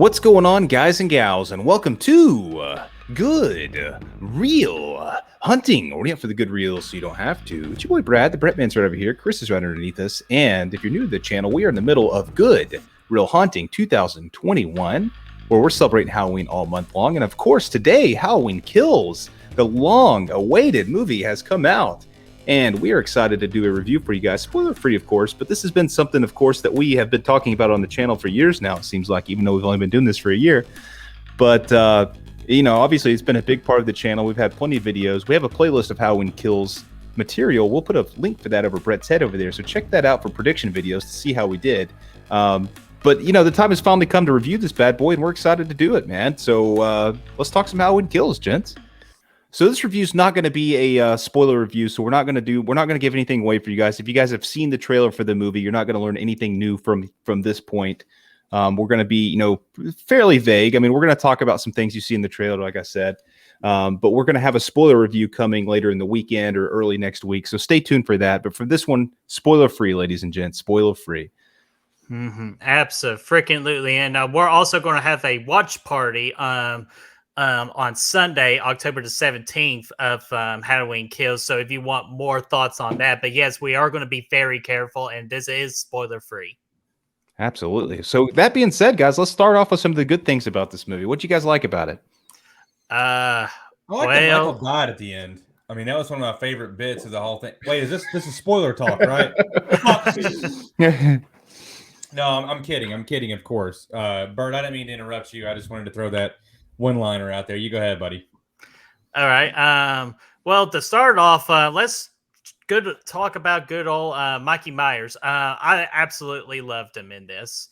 What's going on, guys and gals, and welcome to Good Real Hunting. We're for the good reels so you don't have to. It's your boy Brad, the Brett Man's right over here. Chris is right underneath us, and if you're new to the channel, we are in the middle of Good Real Hunting 2021, where we're celebrating Halloween all month long. And of course, today, Halloween Kills, the long-awaited movie, has come out. And we are excited to do a review for you guys, spoiler free, of course, but this has been something, of course, that we have been talking about on the channel for years now, it seems like, even though we've only been doing this for a year. But, obviously it's been a big part of the channel. We've had plenty of videos. We have a playlist of Halloween Kills material. We'll put a link for that over Brett's head over there. So check that out for prediction videos to see how we did. But, the time has finally come to review this bad boy, and we're excited to do it, man. So let's talk some Halloween Kills, gents. So this review is not going to be a spoiler review, so we're not going to give anything away for you guys. If you guys have seen the trailer for the movie, you're not going to learn anything new from this point. We're going to be, fairly vague. I mean, we're going to talk about some things you see in the trailer, like I said, but we're going to have a spoiler review coming later in the weekend or early next week. So stay tuned for that. But for this one, spoiler free, ladies and gents, spoiler free. Absolutely. And we're also going to have a watch party on Sunday, October the 17th of Halloween Kills. So if you want more thoughts on that, but yes, we are going to be very careful, and this is spoiler free. Absolutely. So that being said, guys, let's start off with some of the good things about this movie. What do you guys like about it? I like that Michael died at the end. I mean, that was one of my favorite bits of the whole thing. Wait, this is spoiler talk, right? No, I'm kidding. I'm kidding, of course. Bert, I didn't mean to interrupt you. I just wanted to throw that one-liner out there. You go ahead, buddy. All right. Well, to start off, let's talk about good old Mikey Myers. I absolutely loved him in this.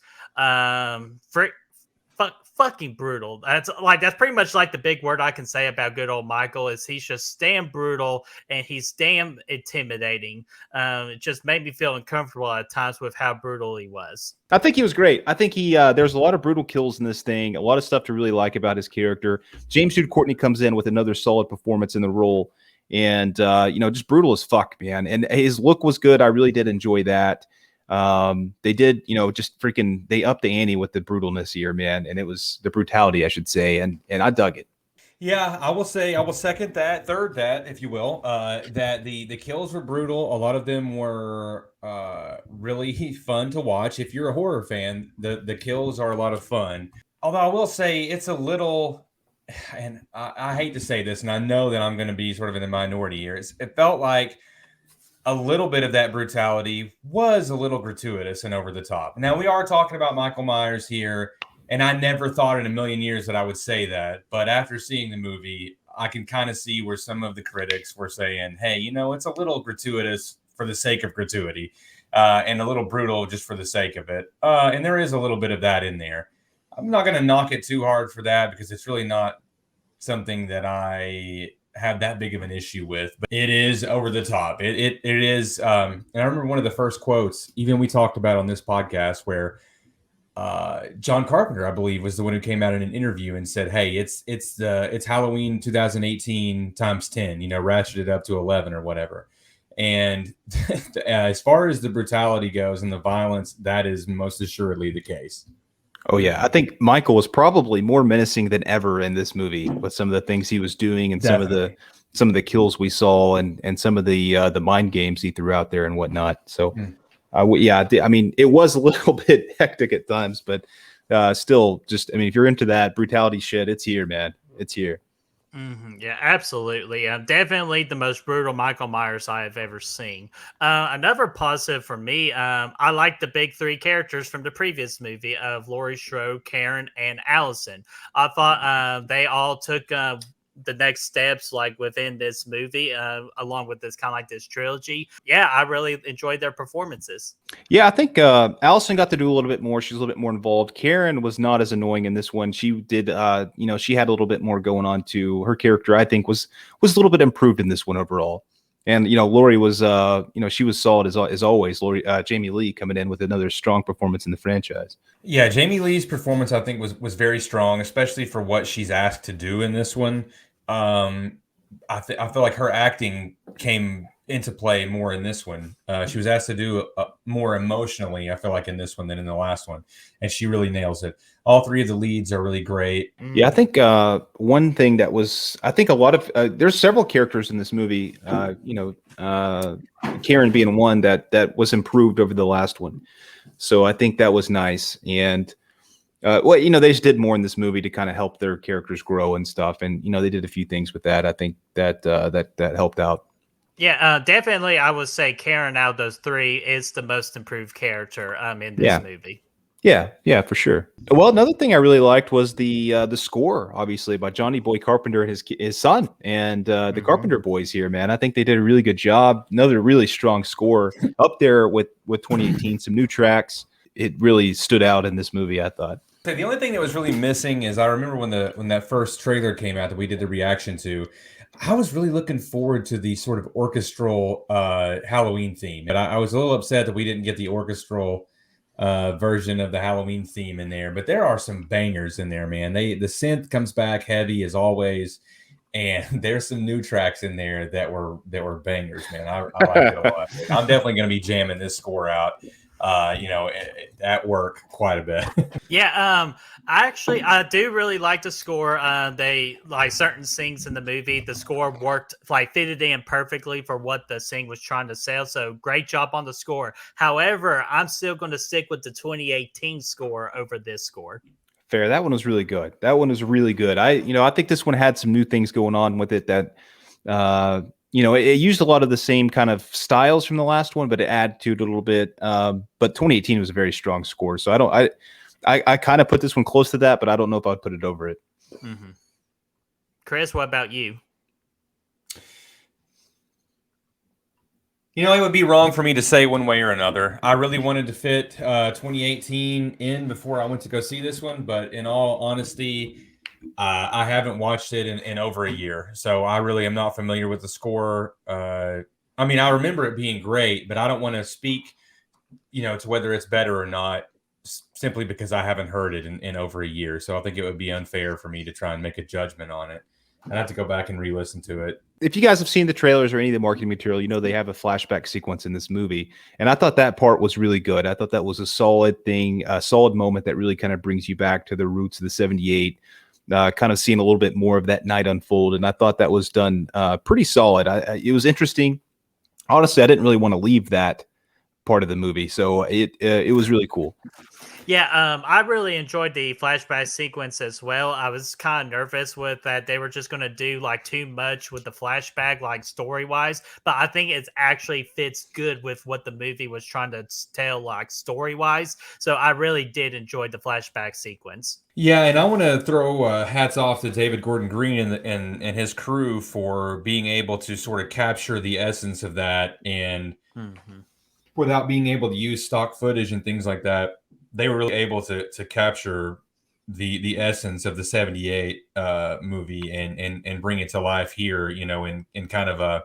Fucking brutal. That's pretty much like the big word I can say about good old Michael is he's just damn brutal and he's damn intimidating. It just made me feel uncomfortable at times with how brutal he was. I think he was great. I think there's a lot of brutal kills in this thing, a lot of stuff to really like about his character. James Jude Courtney comes in with another solid performance in the role, and just brutal as fuck, man. And his look was good. I really did enjoy that. They did, they upped the ante with the brutalness here, man. And it was the brutality, I should say. And I dug it. Yeah, I will second that, third that, if you will, that the kills were brutal. A lot of them were really fun to watch. If you're a horror fan, the kills are a lot of fun. Although I will say it's a little, and I hate to say this, and I know that I'm going to be sort of in the minority here. It felt like a little bit of that brutality was a little gratuitous and over the top. Now, we are talking about Michael Myers here, and I never thought in a million years that I would say that. But after seeing the movie, I can kind of see where some of the critics were saying, hey, it's a little gratuitous for the sake of gratuity and a little brutal just for the sake of it. And there is a little bit of that in there. I'm not going to knock it too hard for that because it's really not something that I have that big of an issue with, but it is over the top. It is. And I remember one of the first quotes, even we talked about on this podcast, where John Carpenter, I believe, was the one who came out in an interview and said, "Hey, it's Halloween 2018 times 10. Ratchet it up to 11 or whatever." And as far as the brutality goes and the violence, that is most assuredly the case. Oh, yeah. I think Michael was probably more menacing than ever in this movie with some of the things he was doing and Definitely. some of the kills we saw and some of the mind games he threw out there and whatnot. So, I mean, it was a little bit hectic at times, but still just, I mean, if you're into that brutality shit, it's here, man. It's here. Yeah, absolutely. Definitely the most brutal Michael Myers I have ever seen. Another positive for me, I like the big three characters from the previous movie of Laurie Strode, Karen, and Allison. I thought they all took the next steps within this movie, along with this kind of this trilogy. Yeah, I really enjoyed their performances. Yeah, I think Allison got to do a little bit more. She's a little bit more involved. Karen was not as annoying in this one. She did, she had a little bit more going on too. Her character, I think, was a little bit improved in this one overall. And Laurie was, she was solid as always. Laurie, Jamie Lee coming in with another strong performance in the franchise. Yeah, Jamie Lee's performance, I think, was very strong, especially for what she's asked to do in this one. I feel like her acting came into play more in this one. She was asked to do more emotionally, I feel like, in this one than in the last one, and she really nails it. All three of the leads are really great. Yeah, I think one thing that was, I think a lot of there's several characters in this movie. Karen being one that was improved over the last one. So I think that was nice. And they just did more in this movie to kind of help their characters grow and stuff. And they did a few things with that. I think that that helped out. Yeah, definitely. I would say Karen out of those three is the most improved character in this movie. Yeah, for sure. Well, another thing I really liked was the score, obviously, by Johnny Boy Carpenter and his son, and the Carpenter boys here, man. I think they did a really good job. Another really strong score up there with 2018. Some new tracks. It really stood out in this movie, I thought. So the only thing that was really missing is I remember when that first trailer came out that we did the reaction to. I was really looking forward to the sort of orchestral Halloween theme, and I was a little upset that we didn't get the orchestral version of the Halloween theme in there. But there are some bangers in there, man. The synth comes back heavy as always, and there's some new tracks in there that were bangers, man. I like it a lot. I'm definitely going to be jamming this score out. At work quite a bit. Yeah, I do really like the score. They like certain scenes in the movie. The score worked, like fitted in perfectly for what the scene was trying to sell. So great job on the score. However, I'm still going to stick with the 2018 score over this score. Fair. That one was really good. I think this one had some new things going on with it that, it used a lot of the same kind of styles from the last one, but it added to it a little bit. But 2018 was a very strong score. So I kind of put this one close to that, but I don't know if I'd put it over it. Mm-hmm. Chris, what about you? It would be wrong for me to say one way or another. I really wanted to fit 2018 in before I went to go see this one, but in all honesty, I haven't watched it in over a year, so I really am not familiar with the score. I remember it being great, but I don't want to speak, to whether it's better or not, simply because I haven't heard it in over a year. So I think it would be unfair for me to try and make a judgment on it. I'd have to go back and re-listen to it. If you guys have seen the trailers or any of the marketing material, they have a flashback sequence in this movie. And I thought that part was really good. I thought that was a solid thing, a solid moment that really kind of brings you back to the roots of the 78. Kind of seeing a little bit more of that night unfold. And I thought that was done pretty solid. It was interesting. Honestly, I didn't really want to leave that part of the movie. So it was really cool. Yeah, I really enjoyed the flashback sequence as well. I was kind of nervous with that they were just going to do like too much with the flashback, like story wise. But I think it actually fits good with what the movie was trying to tell, like story wise. So I really did enjoy the flashback sequence. Yeah, and I want to throw hats off to David Gordon Green and his crew for being able to sort of capture the essence of that, and without being able to use stock footage and things like that. They were really able to capture the essence of the 78 movie and bring it to life here, in kind of a,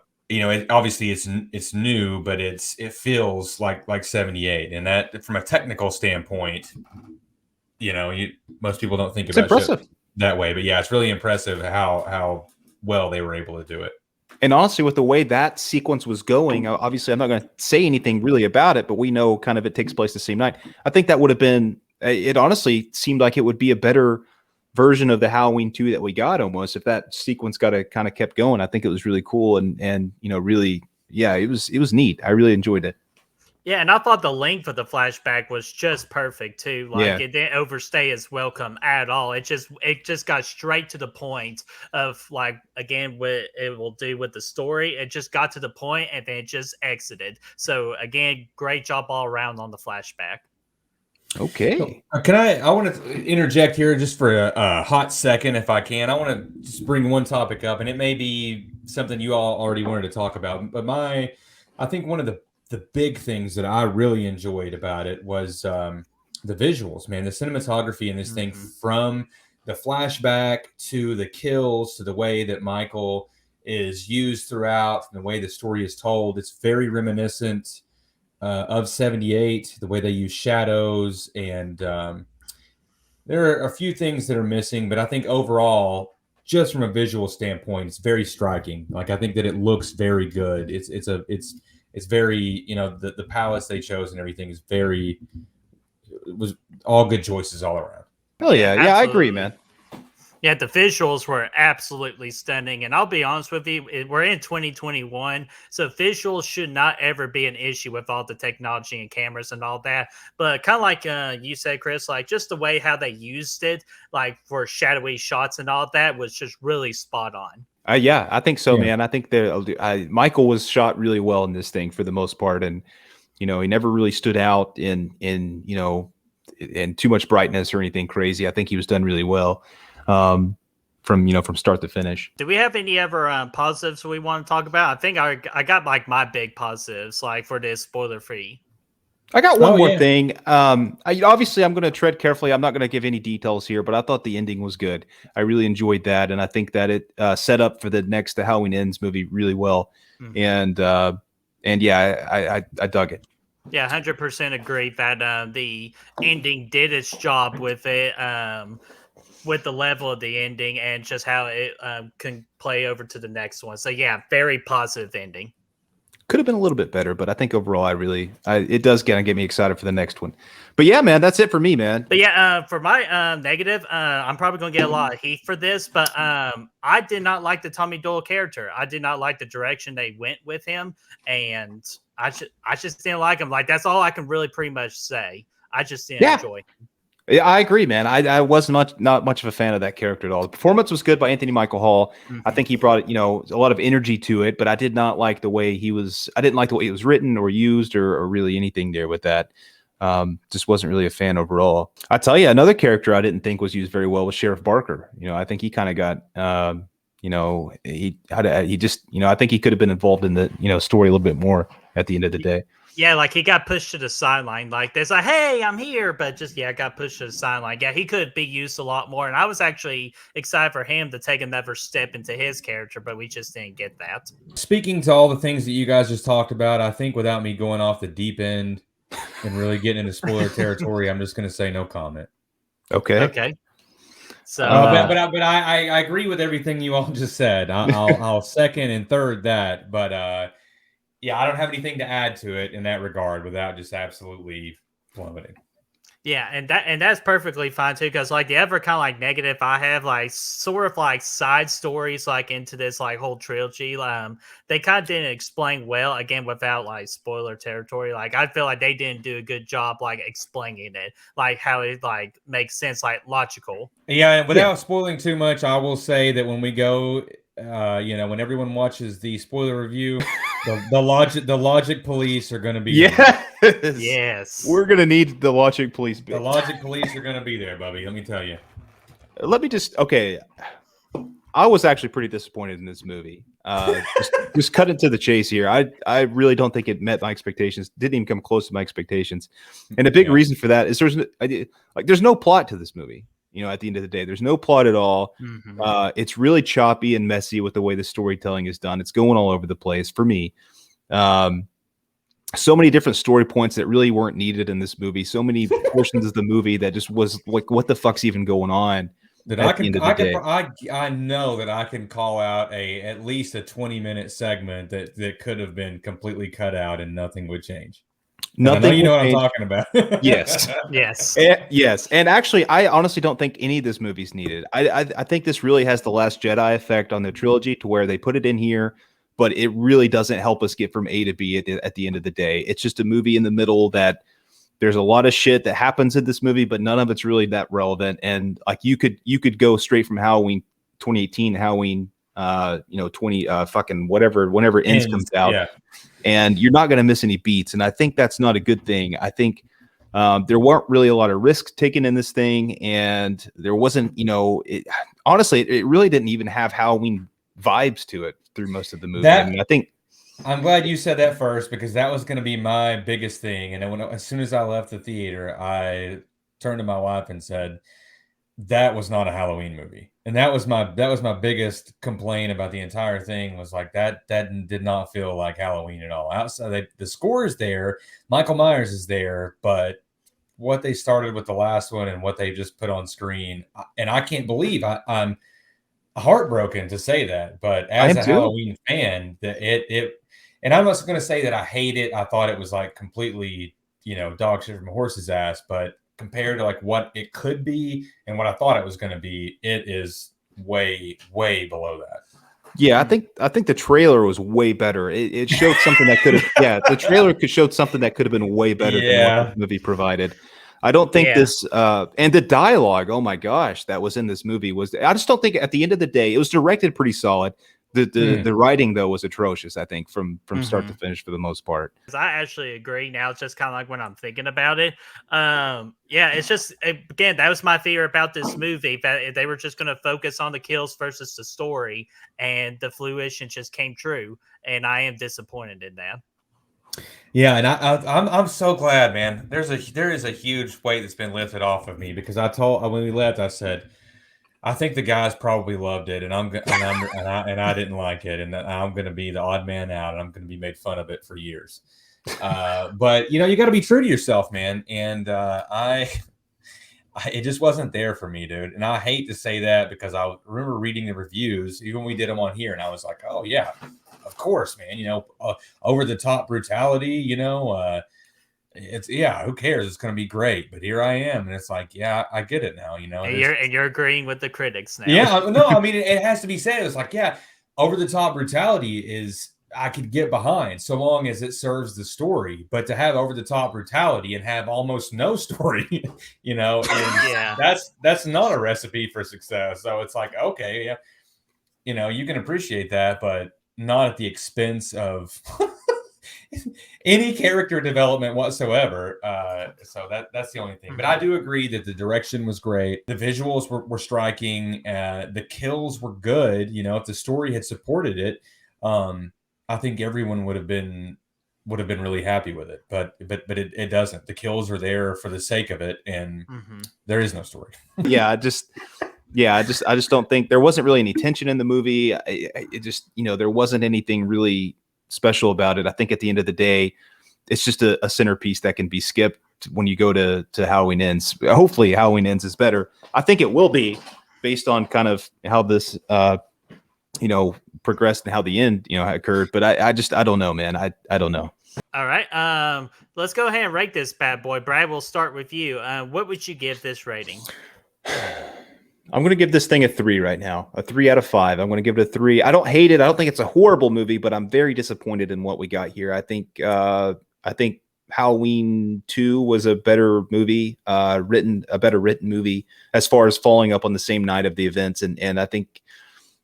obviously it's new, but it feels like 78. And that from a technical standpoint, most people don't think about it that way, but yeah, it's really impressive how well they were able to do it. And honestly, with the way that sequence was going, obviously I'm not going to say anything really about it, but we know kind of it takes place the same night. I think that would have been, it honestly seemed like it would be a better version of the Halloween 2 that we got almost. If that sequence got to kind of kept going, I think it was really cool and really, yeah, it was neat. I really enjoyed it. Yeah, and I thought the length of the flashback was just perfect too. Like it didn't overstay its welcome at all. It just got straight to the point of, like, again, what it will do with the story. It just got to the point and then it just exited. So again, great job all around on the flashback. Okay. I want to interject here just for a hot second, if I can. I want to just bring one topic up, and it may be something you all already wanted to talk about, but I think one of the big things that I really enjoyed about it was the visuals, man, the cinematography in this thing, from the flashback to the kills to the way that Michael is used throughout and the way the story is told. It's very reminiscent of 78, the way they use shadows, and there are a few things that are missing, but I think overall just from a visual standpoint, it's very striking. Like I think that it looks very good. It's very, you know, the palettes they chose and everything is very, it was all good choices all around. Oh yeah, yeah, I agree, absolutely. man. Yeah, the visuals were absolutely stunning. And I'll be honest with you, we're in 2021, so visuals should not ever be an issue with all the technology and cameras and all that. But kind of like you said, Chris, like just the way how they used it, like for shadowy shots and all that, was just really spot on. Yeah, I think so, Yeah. man. I think Michael was shot really well in this thing for the most part, and you know, he never really stood out in you know, in too much brightness or anything crazy. I think he was done really well, from you know, from start to finish. Do we have any other positives we want to talk about? I think I got like my big positives, like for this spoiler free. I got one Oh, more yeah. thing. Obviously, I'm going to tread carefully. I'm not going to give any details here, but I thought the ending was good. I really enjoyed that, and I think that it set up for the next The Halloween Ends movie really well. Mhm. And yeah, I dug it. Yeah, 100% agree that the ending did its job with it, with the level of the ending and just how it can play over to the next one. So yeah, very positive ending. Could have been a little bit better, but I think overall, it does kind of get me excited for the next one. But yeah, man, that's it for me, man. But yeah, for my negative, I'm probably gonna get a lot of heat for this, but I did not like the Tommy Doyle character. I did not like the direction they went with him, and I just didn't like him. Like that's all I can really pretty much say. I just didn't Yeah. enjoy. Yeah, I agree, man. I was not much of a fan of that character at all. The performance was good by Anthony Michael Hall. I think he brought, you know, a lot of energy to it, but I did not like the way he was. I didn't like the way it was written or used or really anything there with that. Just wasn't really a fan overall. I tell you, another character I didn't think was used very well was Sheriff Barker. You know, I think he kind of got, you know, he just, you know, I think he could have been involved in the, you know, story a little bit more at the end of the day. Yeah, like he got pushed to the sideline. Like there's like, hey, I'm here, but just got pushed to the sideline. Yeah, he could be used a lot more, and I was actually excited for him to take another step into his character, but we just didn't get that. Speaking to all the things that you guys just talked about, I think without me going off the deep end and really getting into spoiler territory, I'm just going to say no comment. Okay. Okay. So, but I agree with everything you all just said. I'll second and third that. But yeah, I don't have anything to add to it in that regard without just absolutely plummeting. yeah, and that's perfectly fine too, because like the ever kind of like negative I have like sort of like side stories like into this like whole trilogy. They kind of didn't explain well again without like spoiler territory. Like I feel like they didn't do a good job like explaining it, like how it like makes sense, like logical. Yeah, without spoiling too much, I will say that when we go, you know, when everyone watches the spoiler review, the logic police are going to be Yes, We're gonna need the logic police. the logic police are going to be there, Bubby. Let me tell you. Let me just okay. I was actually pretty disappointed in this movie. Just cut into the chase here. I really don't think it met my expectations. Didn't even come close to my expectations. And a big reason for that is there's no plot to this movie. You know, at the end of the day, there's no plot at all. It's really choppy and messy with the way the storytelling is done. It's going all over the place for me. So many different story points that really weren't needed in this movie. So many portions of the movie that just was like, what the fuck's even going on? That I know that I can call out at least a 20-minute segment that could have been completely cut out and nothing would change. Nothing. I know you know what I'm talking about. Yes. yes, Yes. And actually, I honestly don't think any of this movie's needed. I think this really has the Last Jedi effect on the trilogy to where they put it in here, but it really doesn't help us get from A to B at the end of the day. It's just a movie in the middle that there's a lot of shit that happens in this movie, but none of it's really that relevant. And like you could go straight from Halloween 2018, Halloween, 20 fucking whatever, whenever Ends comes out, and you're not going to miss any beats. And I think that's not a good thing. I think there weren't really a lot of risks taken in this thing, and there wasn't, honestly, it really didn't even have Halloween vibes to it through most of the movie. I'm glad you said that first because that was going to be my biggest thing. And then as soon as I left the theater, I turned to my wife and said, "That was not a Halloween movie." And that was my biggest complaint about the entire thing was like that did not feel like Halloween at all. Outside, the score is there, Michael Myers is there, but what they started with the last one and what they just put on screen, and I can't believe heartbroken to say that, but I as am a too. Halloween fan, and I'm not going to say that I hate it. I thought it was like completely, dog shit from a horse's ass, but compared to like what it could be and what I thought it was going to be, it is way, way below that. Yeah, I think the trailer was way better. It showed something that could have, yeah, the trailer could showed something that could have been way better than what this Yeah. movie provided. I don't think Yeah. this and the dialogue, oh my gosh, that was in this movie was I just don't think at the end of the day it was directed pretty solid. The writing though was atrocious, I think, from start to finish for the most part. I actually agree now. It's just kind of like when I'm thinking about it. Yeah, it's just, again, that was my fear about this movie, that they were just going to focus on the kills versus the story, and the fruition just came true, and I am disappointed in that. Yeah, and I'm so glad, man. There is a huge weight that's been lifted off of me, because when we left, I said, I think the guys probably loved it, and I didn't like it, and I'm going to be the odd man out, and I'm going to be made fun of it for years. But you got to be true to yourself, man. And it just wasn't there for me, dude. And I hate to say that, because I remember reading the reviews, even when we did them on here, and I was like, oh yeah, of course, man. Over the top brutality. Who cares? It's going to be great. But here I am, and it's like, yeah, I get it now. And you're agreeing with the critics now. Yeah, no, I mean, it has to be said. It's like, yeah, over the top brutality is I could get behind, so long as it serves the story. But to have over the top brutality and have almost no story, and Yeah. that's not a recipe for success. So it's like, okay, yeah, you can appreciate that, but not at the expense of any character development whatsoever. So that's the only thing. But I do agree that the direction was great. The visuals were striking. The kills were good. If the story had supported it, I think everyone would have been really happy with it. But it doesn't. The kills are there for the sake of it, and there is no story. I just don't think there wasn't really any tension in the movie. It just, there wasn't anything really special about it. I think at the end of the day, it's just a centerpiece that can be skipped when you go to Halloween Ends. Hopefully Halloween Ends is better. I think it will be, based on kind of how this progressed and how the end occurred. But I don't know, man. I don't know. All right. Let's go ahead and rate this bad boy. Brad, we'll start with you. What would you give this rating? I'm going to give this thing a 3 right now. A 3 out of 5. I'm going to give it a 3. I don't hate it. I don't think it's a horrible movie, but I'm very disappointed in what we got here. I think Halloween 2 was a better movie, a better written movie as far as following up on the same night of the events. And I think,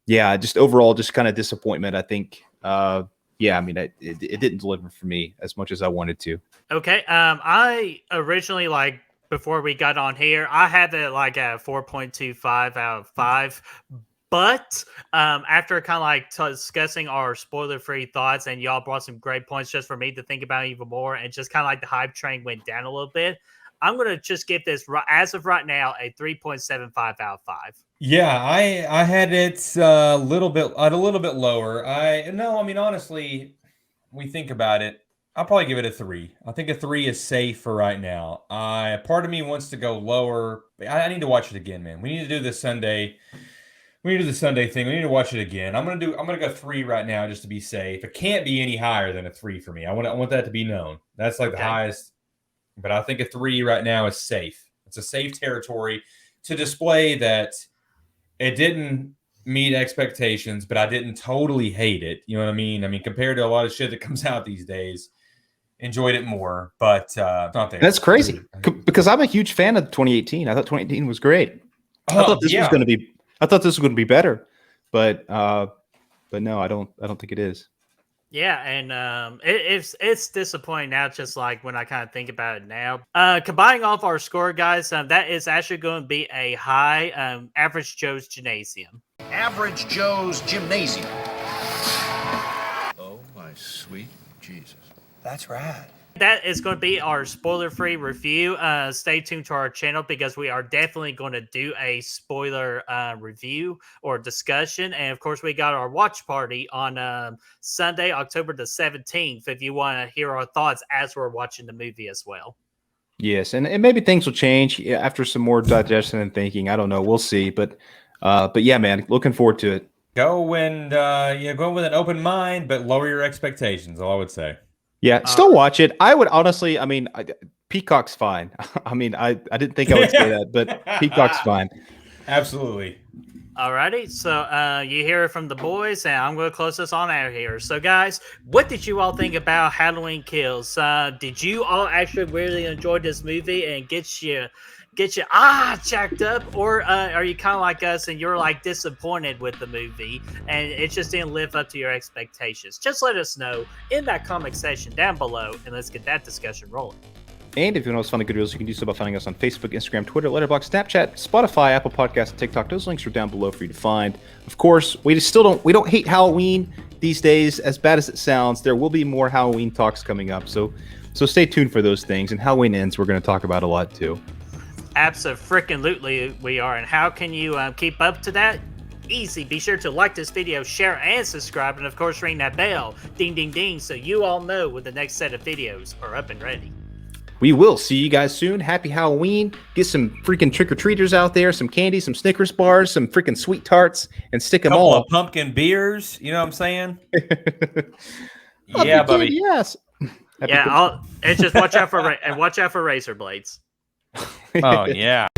just overall, just kind of disappointment. I think, I mean, it didn't deliver for me as much as I wanted to. Okay. I originally, before we got on here, I had it like a 4.25 out of 5. But after kind of discussing our spoiler-free thoughts, and y'all brought some great points just for me to think about even more, and just kind of like the hype train went down a little bit, I'm going to just give this, as of right now, a 3.75 out of 5. Yeah, I had it a little bit lower. Honestly, we think about it, I'll probably give it a 3. I think a 3 is safe for right now. Part of me wants to go lower. I need to watch it again, man. We need to do this Sunday. We need to do the Sunday thing. We need to watch it again. I'm gonna go 3 right now just to be safe. It can't be any higher than a 3 for me. I want that to be known. That's like the highest. But I think a 3 right now is safe. It's a safe territory to display that it didn't meet expectations, but I didn't totally hate it. You know what I mean? I mean, compared to a lot of shit that comes out these days, enjoyed it more, but not there. That's crazy, because I'm a huge fan of 2018. I thought 2018 was great. I thought this was going to be better, but no, I don't think it is. Yeah, and it's disappointing now, just like when I kind of think about it now. Combining off our score, guys, that is actually going to be a high. Average Joe's Gymnasium. Average Joe's Gymnasium. Oh, my sweet Jesus. That's right. That is going to be our spoiler-free review. Stay tuned to our channel, because we are definitely going to do a spoiler review or discussion. And, of course, we got our watch party on Sunday, October the 17th, if you want to hear our thoughts as we're watching the movie as well. Yes, and maybe things will change after some more digestion and thinking. I don't know. We'll see. But But yeah, man, looking forward to it. Go and go with an open mind, but lower your expectations. All I would say. Yeah, still watch it. I would honestly, I mean, Peacock's fine. I mean, I didn't think I would say that, but Peacock's fine. Absolutely. Alrighty, so you hear it from the boys, and I'm going to close this on out here. So, guys, what did you all think about Halloween Kills? Did you all actually really enjoy this movie and get you jacked up, or are you kind of like us and you're like disappointed with the movie and it just didn't live up to your expectations? Just let us know in that comment section down below, and let's get that discussion rolling. And if you want to find good reels, you can do so by finding us on Facebook, Instagram, Twitter, Letterboxd, Snapchat, Spotify, Apple Podcasts, and TikTok. Those links are down below for you to find. Of course, we don't hate Halloween these days. As bad as it sounds, there will be more Halloween talks coming up. So stay tuned for those things. And Halloween Ends, we're going to talk about a lot too. Absolutely, we are. And how can you keep up to that? Easy. Be sure to like this video, share, and subscribe, and of course ring that bell, ding ding ding, so you all know when the next set of videos are up and ready. We will see you guys soon. Happy Halloween. Get some freaking trick-or-treaters out there, some candy, some Snickers bars, some freaking sweet tarts, and stick them all. Couple of pumpkin beers, you know what I'm saying? Yeah, buddy. Yes. And just watch out for razor blades. Oh yeah.